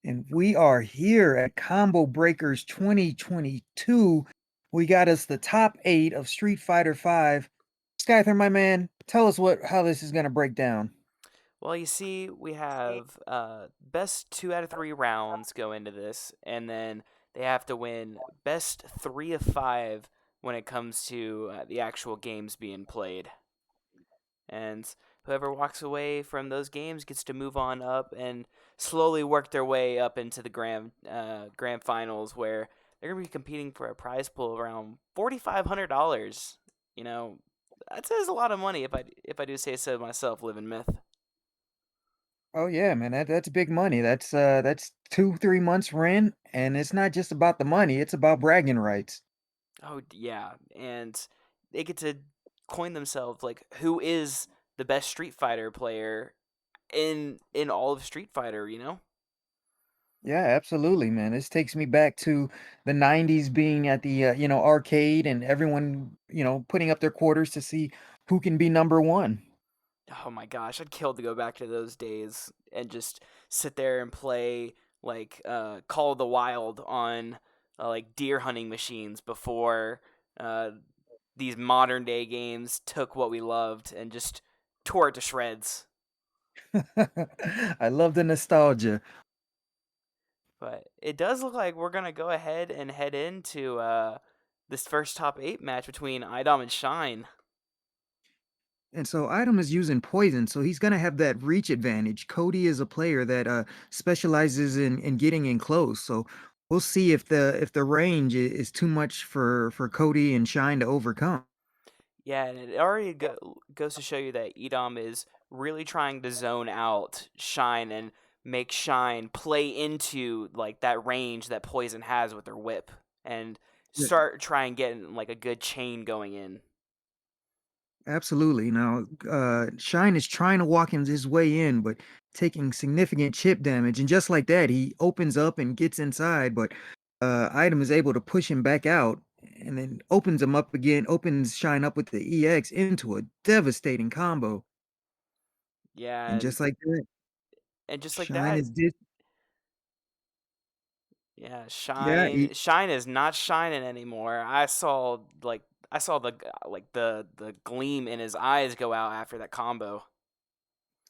And we are here at Combo Breakers 2022. We got us the top 8 of Street Fighter 5. Skyther, my man, tell us how this is going to break down. Well, you see, we have best 2 out of 3 rounds go into this, and then they have to win best 3 of 5 when it comes to the actual games being played. And whoever walks away from those games gets to move on up and slowly work their way up into the grand finals, where they're gonna be competing for a prize pool of around $4,500. You know, that says a lot of money if I do say so myself, living myth. Oh yeah, man, that's big money. That's 2 3 months rent, and it's not just about the money, it's about bragging rights. Oh yeah, and they get to coin themselves like who is the best Street Fighter player in all of Street Fighter. Yeah, absolutely, man. This takes me back to the 90s being at the arcade and everyone, putting up their quarters to see who can be number 1. Oh my gosh, I'd kill to go back to those days and just sit there and play like Call of the Wild on like deer hunting machines before uh, these modern day games took what we loved and just tore it to shreds. I love the nostalgia. But it does look like we're gonna go ahead and head into this first top 8 match between Idom and Shine. And so Item is using poison, so he's gonna have that reach advantage. Cody is a player that specializes in getting in close. So we'll see if the range is too much for Cody and Shine to overcome. Yeah, and it already goes to show you that Edom is really trying to zone out Shine and make Shine play into like that range that Poison has with her whip and start trying getting like a good chain going in. Absolutely. Now, Shine is trying to walk his way in, but taking significant chip damage. And just like that, he opens up and gets inside, but Item is able to push him back out and then opens him up again, opens Shine up with the EX into a devastating combo. Yeah, And just like that, and just like Shine that, is dis yeah, yeah, Shine is not shining anymore. I saw the gleam in his eyes go out after that combo.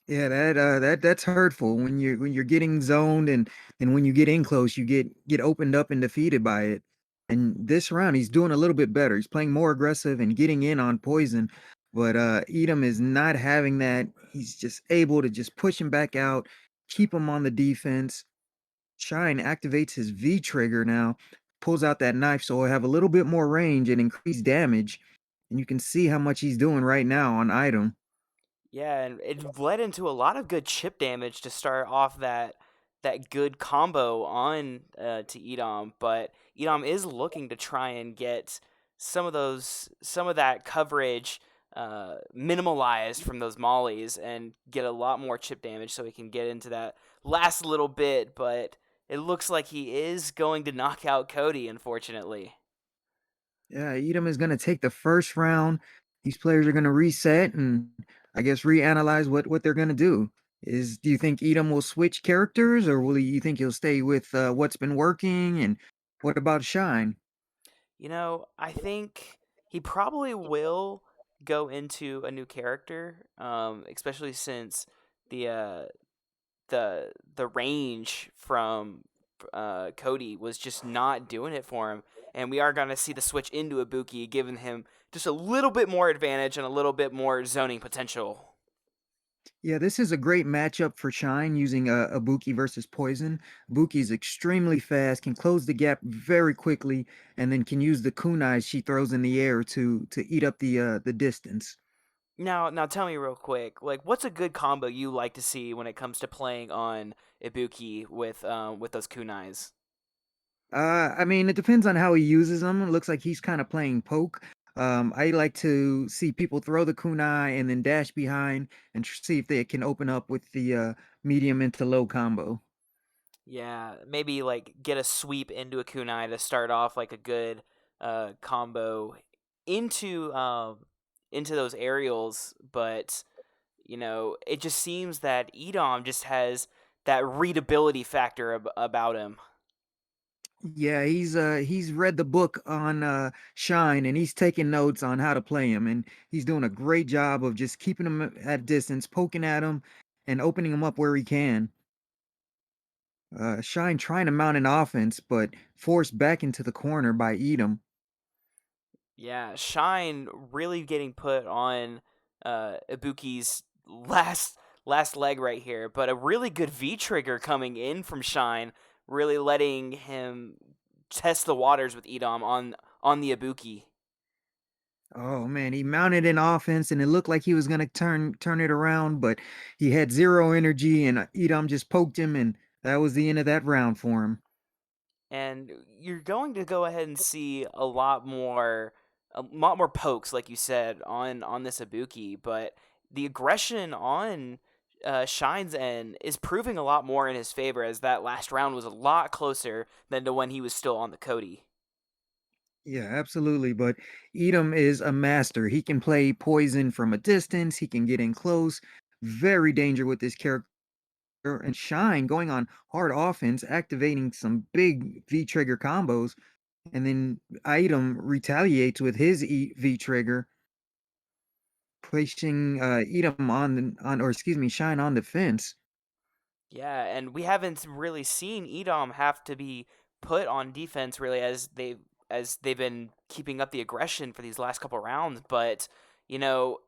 yeah, that's hurtful when you're getting zoned and when you get in close, you get opened up and defeated by it. And this round, he's doing a little bit better. He's playing more aggressive and getting in on poison, but Edom is not having that. He's just able to just push him back out, keep him on the defense. Shine activates his V trigger now, pulls out that knife, so he'll have a little bit more range and increased damage. And you can see how much he's doing right now on Item. Yeah, and it led into a lot of good chip damage to start off that good combo on to Edom, but Edom is looking to try and get some of that coverage minimalized from those mollies and get a lot more chip damage so he can get into that last little bit, but it looks like he is going to knock out Cody, unfortunately. Yeah, Edom is gonna take the first round. These players are gonna reset and I guess reanalyze what they're gonna do. Do you think Edom will switch characters or will you think he'll stay with what's been working? And what about Shine? I think he probably will go into a new character, especially since the uh, the range from Cody was just not doing it for him, and we are gonna see the switch into Ibuki, giving him just a little bit more advantage and a little bit more zoning potential. Yeah, this is a great matchup for Shine using Ibuki versus Poison. Ibuki is extremely fast, can close the gap very quickly, and then can use the kunais she throws in the air to eat up the distance. Now tell me real quick, like what's a good combo you like to see when it comes to playing on Ibuki with those kunais? I mean, it depends on how he uses them. It looks like he's kind of playing poke. I like to see people throw the kunai and then dash behind and see if they can open up with the medium into low combo. Yeah, maybe like get a sweep into a kunai to start off like a good combo into into those aerials, but it just seems that Edom just has that readability factor about him. Yeah, he's read the book on Shine and he's taking notes on how to play him and he's doing a great job of just keeping him at distance, poking at him and opening him up where he can. Shine trying to mount an offense, but forced back into the corner by Edom. Yeah, Shine really getting put on Ibuki's last leg right here, but a really good V trigger coming in from Shine, really letting him test the waters with Edom on the Ibuki. Oh man, he mounted an offense and it looked like he was gonna turn it around, but he had zero energy and Edom just poked him and that was the end of that round for him. And you're going to go ahead and see a lot more pokes, like you said, on this Ibuki, but the aggression on Shine's end is proving a lot more in his favor, as that last round was a lot closer than to when he was still on the Cody. Yeah, absolutely. But Edom is a master. He can play poison from a distance. He can get in close. Very danger with this character. And Shine going on hard offense, activating some big V trigger combos. And then Edom retaliates with his V trigger, placing Edom or excuse me, Shine on the fence. Yeah, and we haven't really seen Edom have to be put on defense really, as they've been keeping up the aggression for these last couple rounds. But you know,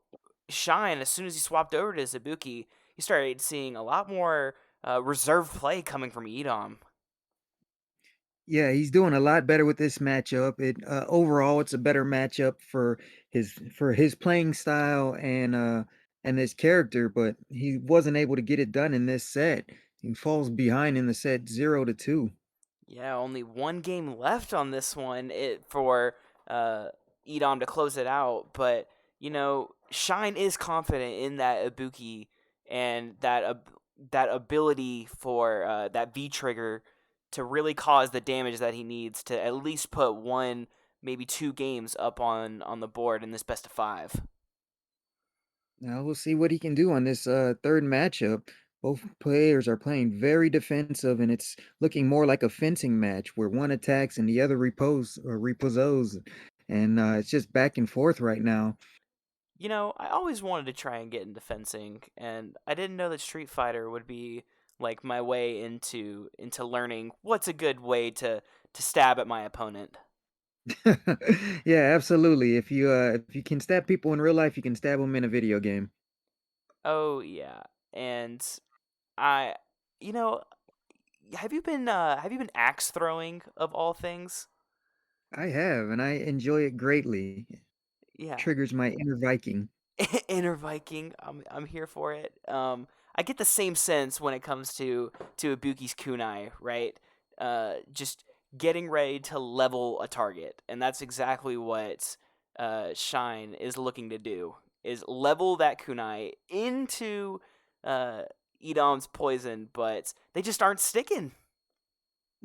Shine, as soon as he swapped over to Zabuki, you started seeing a lot more reserve play coming from Edom. Yeah, he's doing a lot better with this matchup. Overall, it's a better matchup for his playing style and his character, but he wasn't able to get it done in this set. He falls behind in the set 0-2. Yeah, only one game left on this one for uh, Edom to close it out. But Shine is confident in that Ibuki and that ability for that V trigger to really cause the damage that he needs to at least put one, maybe two games up on the board in this best of five. Now we'll see what he can do on this third matchup. Both players are playing very defensive, and it's looking more like a fencing match where one attacks and the other reposes, and it's just back and forth right now. I always wanted to try and get into fencing, and I didn't know that Street Fighter would be like my way into learning what's a good way to stab at my opponent. Yeah, absolutely. If you can stab people in real life, you can stab them in a video game. Oh yeah, and I, you know, have you been axe throwing of all things? I have, and I enjoy it greatly. Yeah, Triggers my inner Viking. Inner Viking. I'm here for it. I get the same sense when it comes to Ibuki's kunai, right? Just getting ready to level a target, and that's exactly what Shine is looking to do. Is level that kunai into uh, Edom's poison, but they just aren't sticking.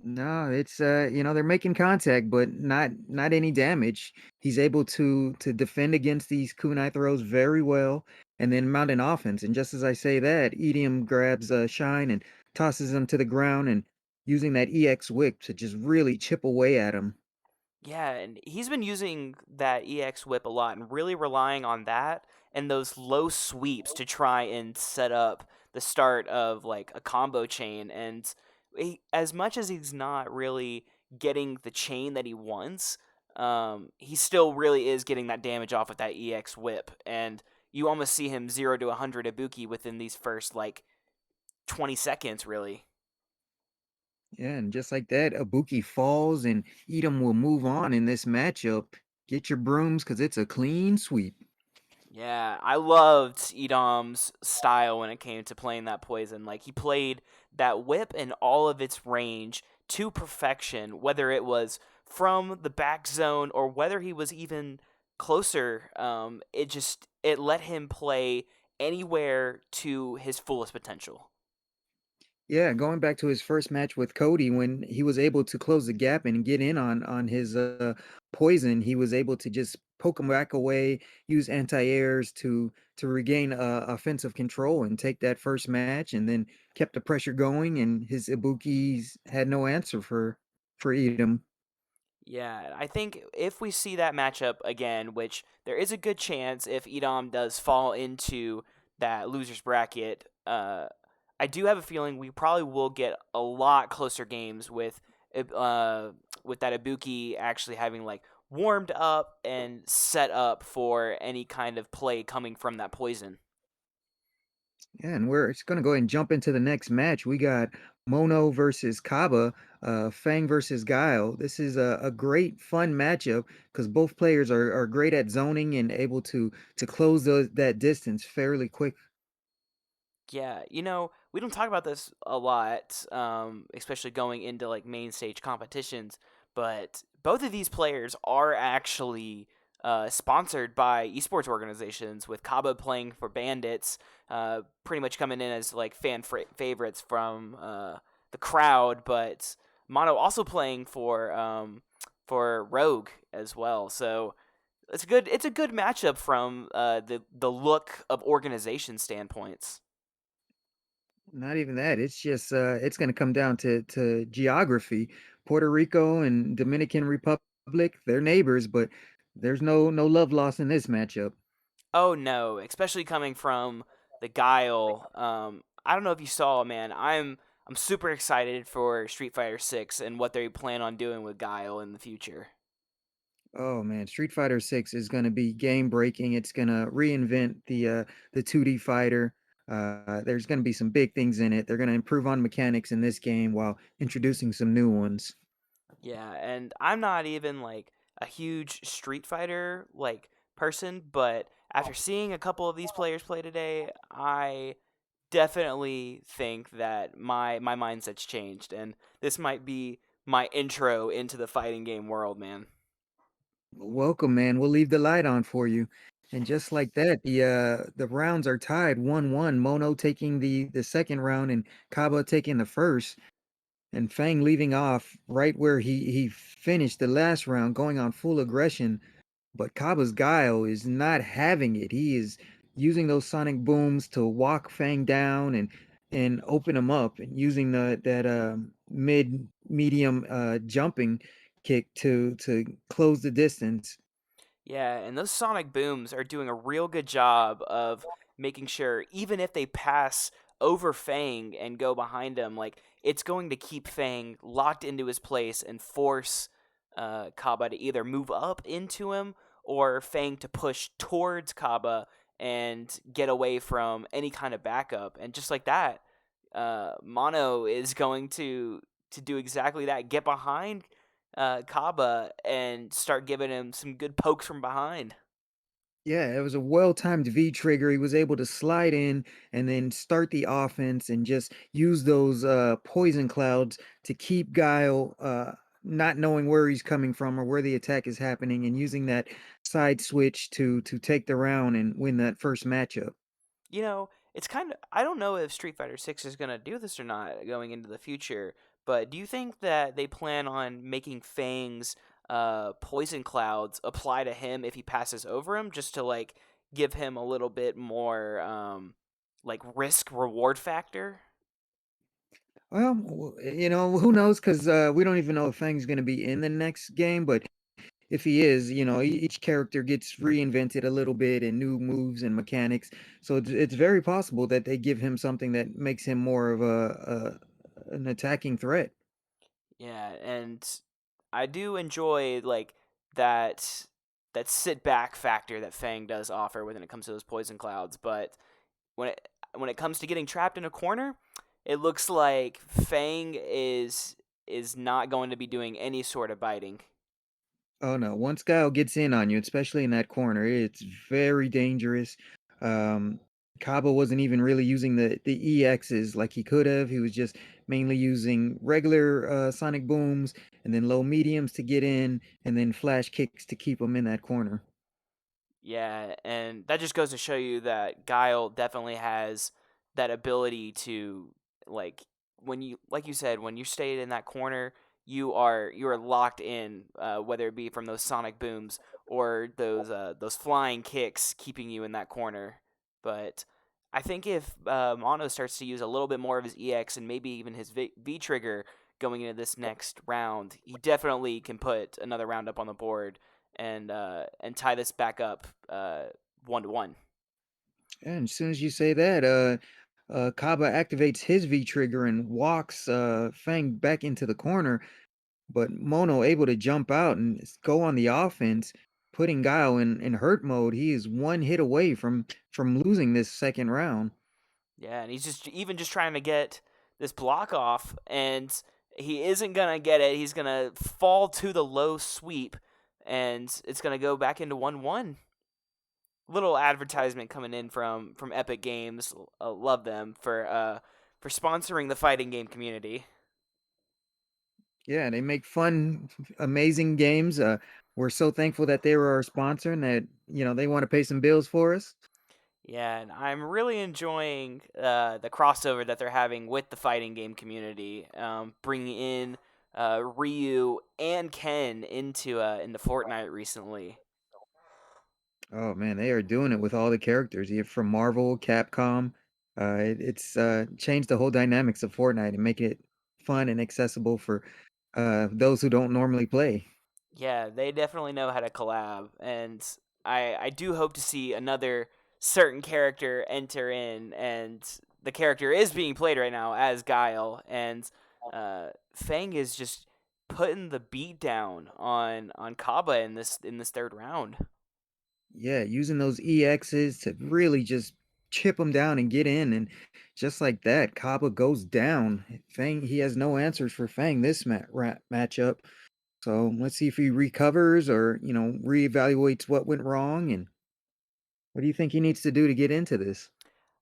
No, it's they're making contact, but not any damage. He's able to defend against these kunai throws very well, and then mount an offense. And just as I say that, Edium grabs Shine and tosses him to the ground, and using that EX whip to just really chip away at him. Yeah, and he's been using that EX whip a lot and really relying on that and those low sweeps to try and set up the start of like a combo chain. And as much as he's not really getting the chain that he wants, he still really is getting that damage off with that EX whip. And you almost see him 0 to 100 Ibuki within these first like 20 seconds, really. Yeah, and just like that, Ibuki falls and Edom will move on in this matchup. Get your brooms because it's a clean sweep. Yeah, I loved Edom's style when it came to playing that poison. Like he played that whip and all of its range to perfection, whether it was from the back zone or whether he was even closer. It let him play anywhere to his fullest potential. Yeah, going back to his first match with Cody when he was able to close the gap and get in on his poison, he was able to just poke him back away, use anti-airs to regain offensive control and take that first match, and then kept the pressure going. And his Ibukis had no answer for Edom. Yeah, I think if we see that matchup again, which there is a good chance if Edom does fall into that losers bracket, I do have a feeling we probably will get a lot closer games with that Ibuki actually having like warmed up and set up for any kind of play coming from that poison. Yeah, and we're just gonna go ahead and jump into the next match. We got Mono versus Kaba, Fang versus Guile. This is a great, fun matchup because both players are great at zoning and able to close that distance fairly quick. Yeah, we don't talk about this a lot, especially going into like main stage competitions. But both of these players are actually sponsored by esports organizations. With Kaba playing for Bandits, pretty much coming in as like favorites from the crowd, but Mono also playing for Rogue as well. So it's good. It's a good matchup from the look of organization standpoints. Not even that. It's just it's gonna come down to geography. Puerto Rico and Dominican Republic, they're neighbors, but there's no love lost in this matchup. Oh no, especially coming from the Guile. I don't know if you saw, man. I'm super excited for Street Fighter 6 and what they plan on doing with Guile in the future. Oh man, Street Fighter 6 is going to be game breaking. It's going to reinvent the 2D fighter. There's going to be some big things in it. They're going to improve on mechanics in this game while introducing some new ones. Yeah, and I'm not even like a huge Street Fighter like person, but after seeing a couple of these players play today, I definitely think that my mindset's changed and this might be my intro into the fighting game world, man. Welcome, man. We'll leave the light on for you. And just like that, the rounds are tied 1-1. Mono taking the second round and Kaba taking the first. And Fang leaving off right where he finished the last round, going on full aggression. But Kaba's Guile is not having it. He is using those sonic booms to walk Fang down and open him up, and using that medium jumping kick to close the distance. Yeah, and those sonic booms are doing a real good job of making sure even if they pass over Fang and go behind him, like it's going to keep Fang locked into his place and force Kaba to either move up into him or Fang to push towards Kaba and get away from any kind of backup. And just like that, Mono is going to do exactly that. Get behind Kaba and start giving him some good pokes from behind. Yeah, it was a well-timed V trigger. He was able to slide in and then start the offense and just use those poison clouds to keep Guile not knowing where he's coming from or where the attack is happening, and using that side switch to take the round and win that first matchup. It's kind of I don't know if Street Fighter 6 is going to do this or not going into the future, but do you think that they plan on making Fang's poison clouds apply to him if he passes over him just to like give him a little bit more like risk reward factor? Well, who knows? Because we don't even know if Fang's going to be in the next game. But if he is, each character gets reinvented a little bit and new moves and mechanics. So it's very possible that they give him something that makes him more of an attacking threat. Yeah, and I do enjoy like that that sit back factor that Fang does offer when it comes to those poison clouds, but when it comes to getting trapped in a corner, it looks like Fang is not going to be doing any sort of biting. Oh no, once Guile gets in on you, especially in that corner, it's very dangerous. Um, Kaba wasn't even really using the EXs like he could have. He was just mainly using regular sonic booms and then low mediums to get in, and then flash kicks to keep him in that corner. Yeah, and that just goes to show you that Guile definitely has that ability to like when you like you said when you stayed in that corner, you are locked in, whether it be from those sonic booms or those flying kicks keeping you in that corner. But I think if Mono starts to use a little bit more of his EX and maybe even his V trigger going into this next round, he definitely can put another round up on the board and tie this back up 1-1. And as soon as you say that, Kaba activates his V trigger and walks Fang back into the corner, but Mono able to jump out and go on the offense, putting Guile in hurt mode. He is one hit away from losing this second round. Yeah, and he's just trying to get this block off, and he isn't gonna get it. He's gonna fall to the low sweep, and it's gonna go back into 1-1. Little advertisement coming in from Epic Games. Love them for sponsoring the fighting game community. Yeah, they make fun, amazing games. We're so thankful that they were our sponsor and that they want to pay some bills for us. Yeah, and I'm really enjoying the crossover that they're having with the fighting game community, bringing in Ryu and Ken into Fortnite recently. Oh man, they are doing it with all the characters, from Marvel, Capcom. It's changed the whole dynamics of Fortnite and make it fun and accessible for those who don't normally play. Yeah, they definitely know how to collab, and I do hope to see another certain character enter in, and the character is being played right now as Guile, and Fang is just putting the beat down on Kaba in this third round. Yeah, using those EXs to really just chip them down and get in, and just like that, Kaba goes down. Fang, he has no answers for Fang this matchup. So let's see if he recovers or reevaluates what went wrong, and what do you think he needs to do to get into this?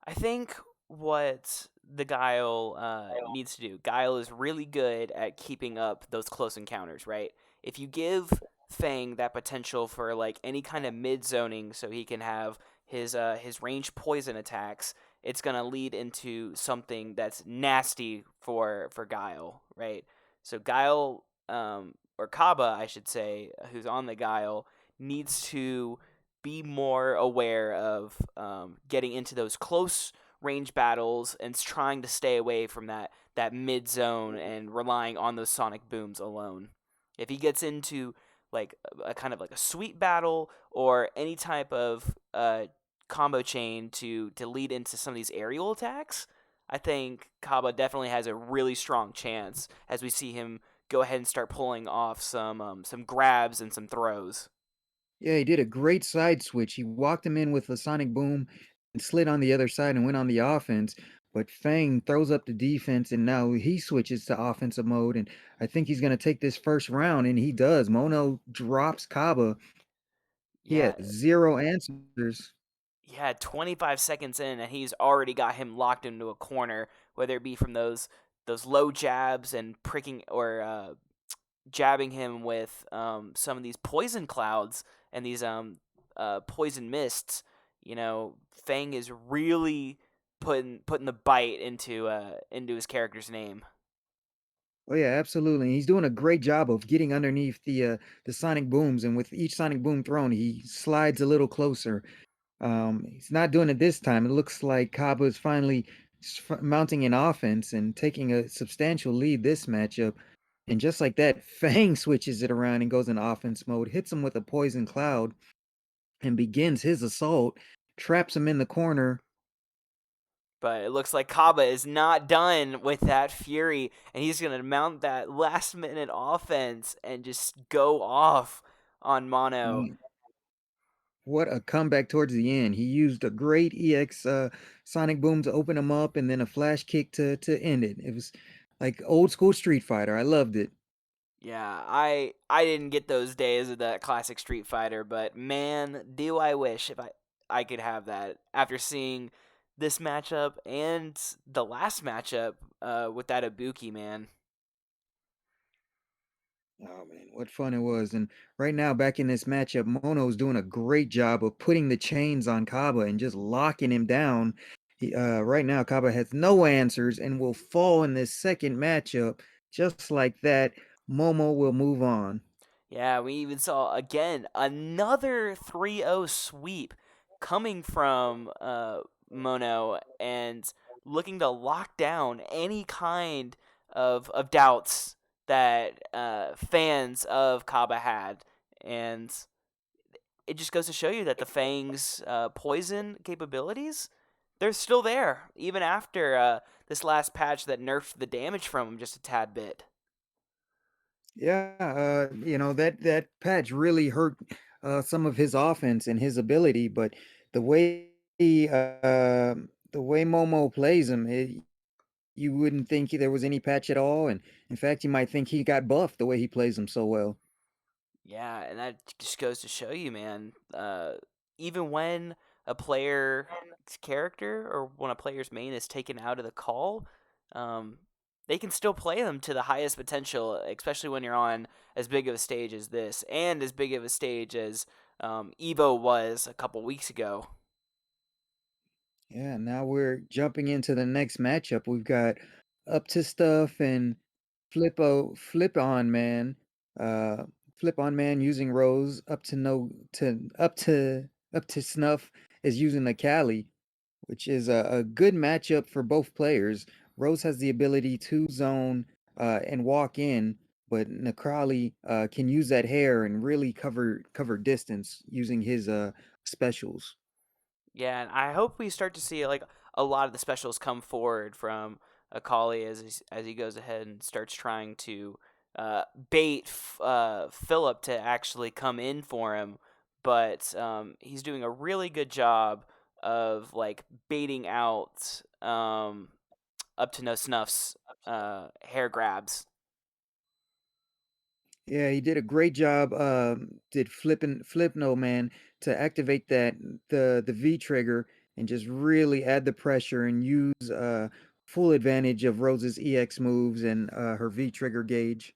I think what the Guile needs to do. Guile is really good at keeping up those close encounters, right? If you give Fang that potential for like any kind of mid zoning, so he can have his range poison attacks, it's gonna lead into something that's nasty for Guile, right? So Guile, or Kaba, I should say, who's on the Guile, needs to be more aware of getting into those close range battles and trying to stay away from that mid zone and relying on those sonic booms alone. If he gets into like a kind of like a sweep battle or any type of combo chain to lead into some of these aerial attacks, I think Kaba definitely has a really strong chance as we see him go ahead and start pulling off some grabs and some throws. Yeah, he did a great side switch. He walked him in with a sonic boom and slid on the other side and went on the offense. But Fang throws up the defense and now he switches to offensive mode. And I think he's going to take this first round, and he does. Mono drops Kaba. He has Yeah, zero answers. yeah, 25 seconds in, and he's already got him locked into a corner, whether it be from those low jabs and pricking or jabbing him with some of these poison clouds and these poison mists. Fang is really putting the bite into his character's name. Oh yeah, absolutely. He's doing a great job of getting underneath the sonic booms, and with each sonic boom thrown, he slides a little closer. He's not doing it this time. It looks like Kaba is finally mounting an offense and taking a substantial lead this matchup. And just like that, Fang switches it around and goes in offense mode, hits him with a poison cloud, and begins his assault, traps him in the corner. But it looks like Kaba is not done with that fury, and he's gonna mount that last minute offense and just go off on Mono. Mm, What a comeback towards the end. He used a great EX Sonic Boom to open him up and then a flash kick to end it. It was like old school Street Fighter. I loved it. Yeah, I didn't get those days of that classic Street Fighter, but man, do I wish if I could have that after seeing this matchup and the last matchup with that Ibuki, man. Oh man, what fun it was. And right now, back in this matchup, Mono's doing a great job of putting the chains on Kaba and just locking him down. Right now, Kaba has no answers and will fall in this second matchup just like that. Momo will move on. Yeah, we even saw again another 3-0 sweep coming from Mono and looking to lock down any kind of doubts that fans of Kaba had. And it just goes to show you that the Fang's poison capabilities, they're still there, even after this last patch that nerfed the damage from him just a tad bit. Yeah, that patch really hurt some of his offense and his ability, but the way the way Momo plays him, you wouldn't think there was any patch at all, and in fact, you might think he got buffed the way he plays him so well. Yeah, and that just goes to show you, man. Even when a player's character or when a player's main is taken out of the call, um, they can still play them to the highest potential, especially when you're on as big of a stage as this and as big of a stage as Evo was a couple weeks ago. Yeah, now we're jumping into the next matchup. We've got Up to Stuff and Flip On Man. Uh Flip On Man using Rose, up to no to up to Snuff is using the Cali, which is a good matchup for both players. Rose has the ability to zone and walk in, but Necrali can use that hair and really cover distance using his specials. Yeah, and I hope we start to see like a lot of the specials come forward from Akali as he goes ahead and starts trying to bait Philip to actually come in for him. But he's doing a really good job of like baiting out up to no snuff's hair grabs. Yeah, he did a great job. Did flip no man to activate the V trigger and just really add the pressure and use full advantage of Rose's EX moves and her V trigger gauge.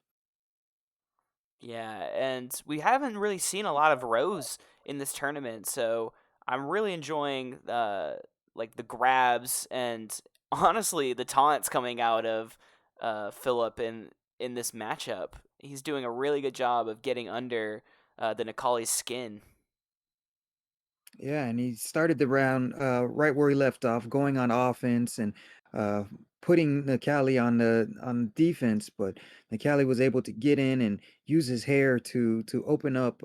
Yeah, and we haven't really seen a lot of Rose in this tournament, so I'm really enjoying like the grabs and honestly the taunts coming out of Philip in this matchup. He's doing a really good job of getting under the Nikali's skin. Yeah, and he started the round right where he left off, going on offense and uh, putting Nakali on defense. But Nakali was able to get in and use his hair to open up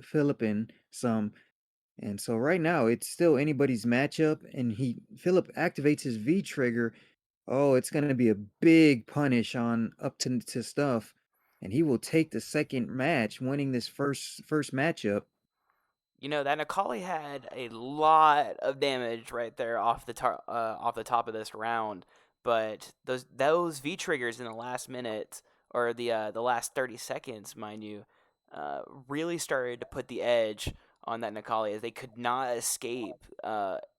Philippine some. And so right now it's still anybody's matchup, and Philip activates his V trigger. Oh, it's gonna be a big punish on up to stuff, and he will take the second match, winning this first matchup. You know that Nikali had a lot of damage right there off the top of this round, but those V triggers in the last minute or the last 30 seconds, mind you, really started to put the edge on that Nikali as they could not escape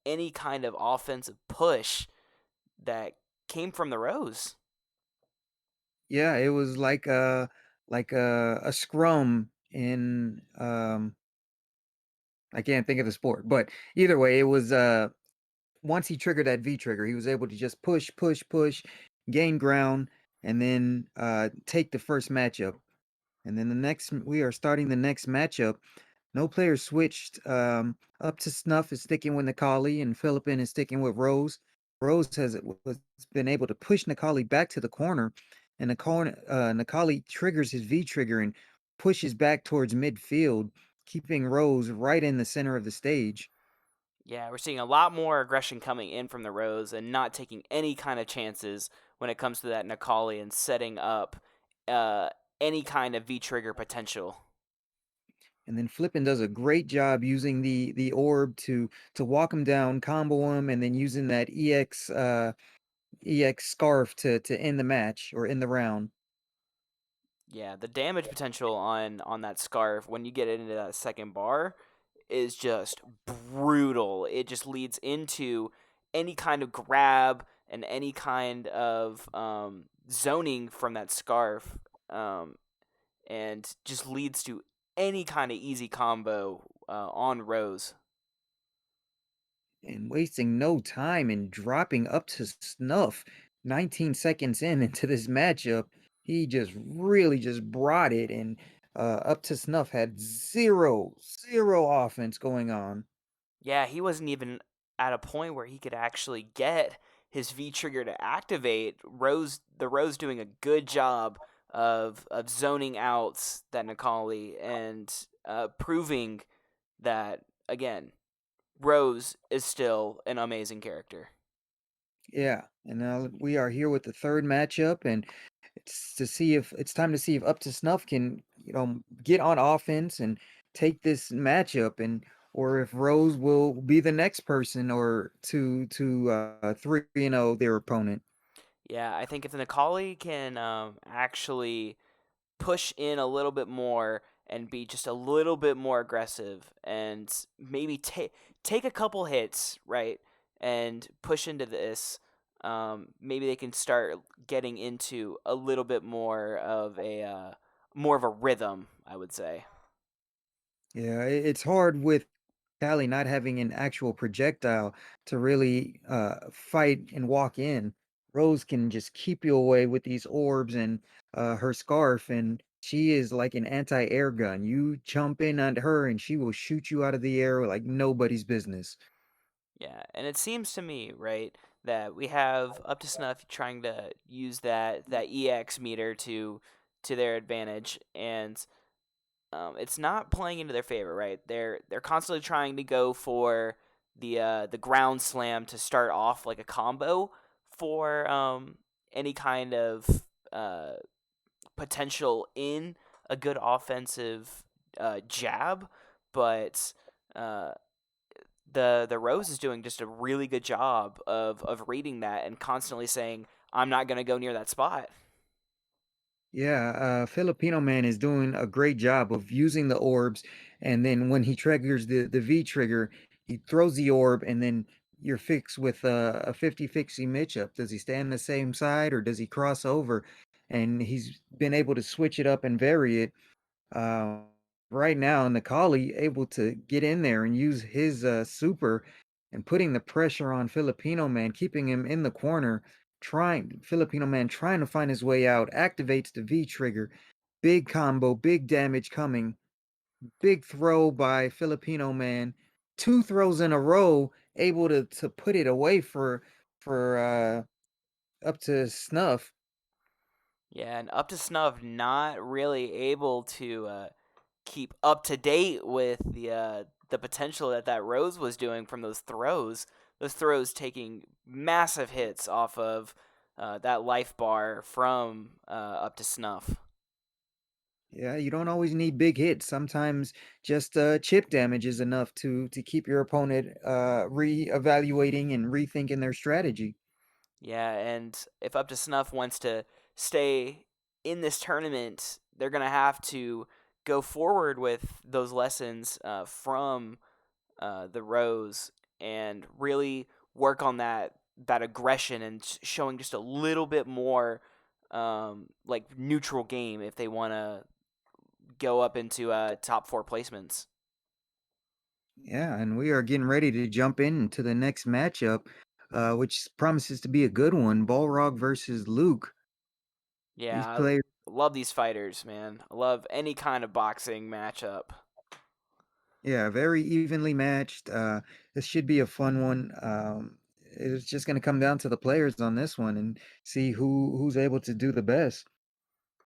any kind of offensive push that came from the Rose. Yeah, it was like a scrum in I can't think of the sport, but either way, it was once he triggered that V trigger, he was able to just push, gain ground, and then take the first matchup. And then we are starting the next matchup. No player switched. Up to Snuff is sticking with Nikali, and Philippine is sticking with Rose. Rose has been able to push Nikali back to the corner, and Nikali triggers his V trigger and pushes back towards midfield, keeping Rose right in the center of the stage. Yeah, we're seeing a lot more aggression coming in from the Rose and not taking any kind of chances when it comes to that Nikali and setting up uh, any kind of V trigger potential. And then Flippin does a great job using the orb to walk him down, combo him, and then using that EX scarf to end the match or end the round. Yeah, the damage potential on that scarf when you get into that second bar is just brutal. It just leads into any kind of grab and any kind of zoning from that scarf. And just leads to any kind of easy combo on Rose. And wasting no time and dropping up to Snuff 19 seconds into this matchup. He just really just brought it, and Up to Snuff had zero offense going on. Yeah, he wasn't even at a point where he could actually get his V trigger to activate. Rose doing a good job of zoning out that Necalli and proving that again, Rose is still an amazing character. Yeah, and now we are here with the third matchup, and it's time to see if Up to Snuff can, get on offense and take this matchup, and or if Rose will be the next person or to 3-0 their opponent. Yeah, I think if Necalli can actually push in a little bit more and be just a little bit more aggressive and maybe take a couple hits, right? And push into this. Maybe they can start getting into a little bit more of a rhythm, I would say. Yeah, it's hard with Callie not having an actual projectile to really fight and walk in. Rose can just keep you away with these orbs and her scarf, and she is like an anti-air gun. You jump in on her, and she will shoot you out of the air like nobody's business. Yeah, and it seems to me, right, that we have up to snuff trying to use that EX meter to their advantage, and it's not playing into their favor, right? They're constantly trying to go for the ground slam to start off like a combo for any kind of uh, potential in a good offensive jab, but uh, the Rose is doing just a really good job of reading that and constantly saying, "I'm not going to go near that spot." Yeah, Filipino Man is doing a great job of using the orbs, and then when he triggers the V trigger, he throws the orb, and then you're fixed with a 50-50 matchup. Does he stand the same side or does he cross over? And he's been able to switch it up and vary it. Uh, right now, Nikali able to get in there and use his super and putting the pressure on Filipino Man, keeping him in the corner, trying Filipino Man trying to find his way out, activates the V trigger. Big combo, big damage coming. Big throw by Filipino Man. Two throws in a row, able to put it away for Up to Snuff. Yeah, and up to snuff, not really able to keep up to date with the potential that Rose was doing from those throws. Those throws taking massive hits off of that life bar from up to snuff. Yeah, you don't always need big hits. Sometimes just chip damage is enough to keep your opponent reevaluating and rethinking their strategy. Yeah, and if up to snuff wants to stay in this tournament, they're gonna have to go forward with those lessons from the Rose and really work on that aggression and showing just a little bit more like neutral game if they want to go up into top four placements. Yeah, and we are getting ready to jump into the next matchup, which promises to be a good one. Balrog versus Luke. Yeah, These players, love these fighters, man. I love any kind of boxing matchup. yeah, very evenly matched. This should be a fun one. It's just going to come down to the players on this one and see who's able to do the best.